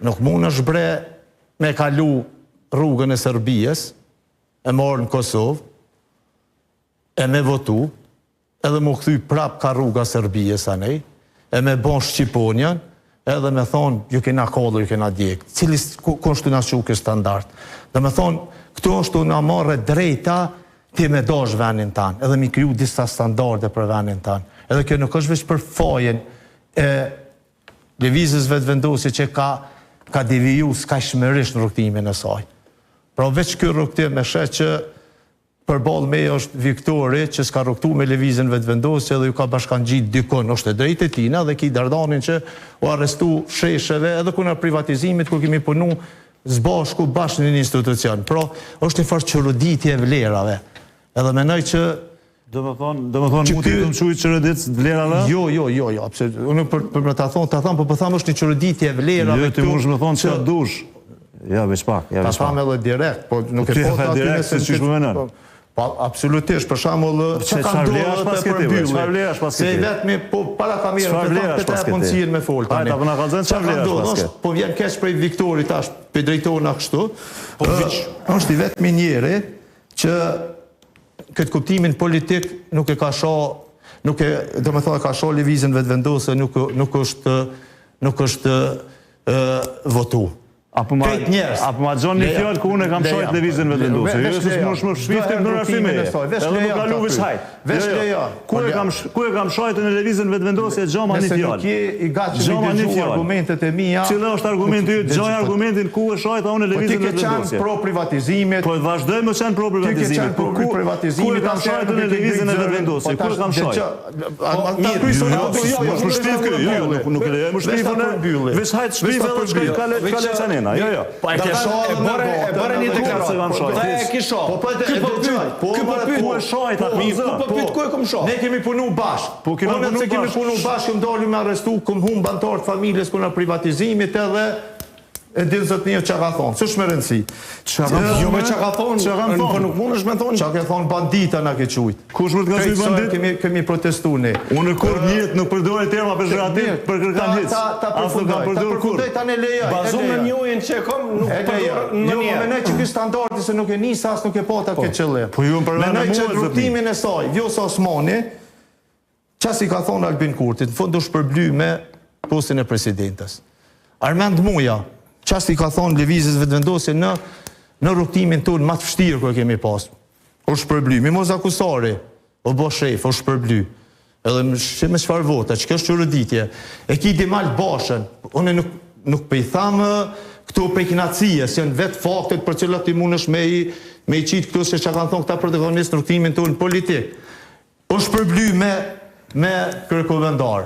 Nuk mund është bre me kalu rrugën e Serbijës, e morë në Kosovë, e me votu, edhe mu këthy prap ka rruga Serbijës anej, e me bon Shqiponjan, edhe me thonë, ju kena kodhër, ju kena djekë, cilis kështu nga shuke standart. Dhe me thonë, këtu është nga marrë drejta, ti me dosh venin tanë, edhe mi kriju disa standarde për venin tanë. Edhe kjo nuk është veç për fajen e lëvizjes vetëvendosje që ka deviju s'ka shmërisht në rrugtimin e saj. Pra veç kjo rrugtim me shet që përballë me është Viktori që s'ka rrugtu me lëvizjen vetëvendosje dhe ju ka bashkan gjitë dykon, është e drejtë e tina dhe ki Dardanin që u arrestu shesheve edhe kuna privatizimit ku kemi punu zbashku bashkë në një institucion. Pra është një farë qëruditje e vlerave. Edhe menoj që Do me thonë, mu t'i të më qujtë qërëdit vlerave? Jo, unë për me ta thonë, po thamë është një qërëditje vlerave. Jo, ti mu shme thonë që dush. Ja, veç pak. Ta thamë edhe direkt, po nuk e po ta ty direkt, se që shme menën. Absolutisht, për shamull, që ka ndodhë të përmbyllë. Se vetëmi, po para kamerën, të te punësirë me folë tani. Ajta, për nga kalëzën, që vlerë është pasket? Po vjen keq prej Viktorit, tash, për drejtona kështu. Është i vetëmi njeri që këtë kuptimin politik nuk e ka shoh, do me thonë ka shoh lëvizjen vetëvendosje, nuk është votu. Apo ma gjonë një fjallë ku unë e kam shojt lëvizjen vetëvendosje. Jo, se më shpiftim në rafime. Edhe më kalu vish hajt. Ku e kam shojt në lëvizjen vetëvendosje, gjoma një fjallë. Nëse nuk je i gatë që mi dëgju argumentet e mija... Cile është argumenti ju, gjoj argumentin ku e shojt a unë lëvizjen vetëvendosje. Po ti ke qenë pro privatizimit. Po vazhdoj më qenë pro privatizimit. Ku e kam shojt në lëvizjen vetëvendosje? Ku e kam shojt? Po e bërë një deklaratë. Po e kisho. Po e shojt atë mizë. Ku e kom shojt? Ne kemi punu bashkë. Po kemi punu bashkë, këm doli me arrestu, këm hum bantarët familjes kuna privatizimit edhe e dinë zëtë një që ka thonë. Së shme rëndësi? Jo me që ka thonë, për nuk mund është me thonë. Që ka thonë bandita nga ke qujtë. Kush më të ka zhujtë bandit? Kemi protestu ne. Unë kur njët nuk përdojnë terma për zhratit, për kërkan hitës. Ta përfundoj, ta në lejaj. Bazon në njojnë që kom, nuk përdojnë në njerë. Jo, menaj që këtë standardi se nuk e njësë, asë nuk e pata këtë qëllim. Menaj që rrugtimin e saj, Vjosa Osmani, qas i ka thonë Albin Kurtit, në fund është përbly me postin e presidentës. Armand Muja, qas i ka thonë lëvizjes vetëvendosje në rrugtimin tonë më të vështirë kërë kemi pasë. është përbly. Mimoza Kusari, o bo shef, është përbly. Edhe me qëfar vota, që kjo është qërëditje. E ki Dimal Bashën, unë nuk pe i thamë këto pejkinacije, se janë vetë faktet për cilat i mund është me i qitë këto se që kanë thonë këta protagonistë në rrugtimin tonë politik. është përbly me kërkovendar.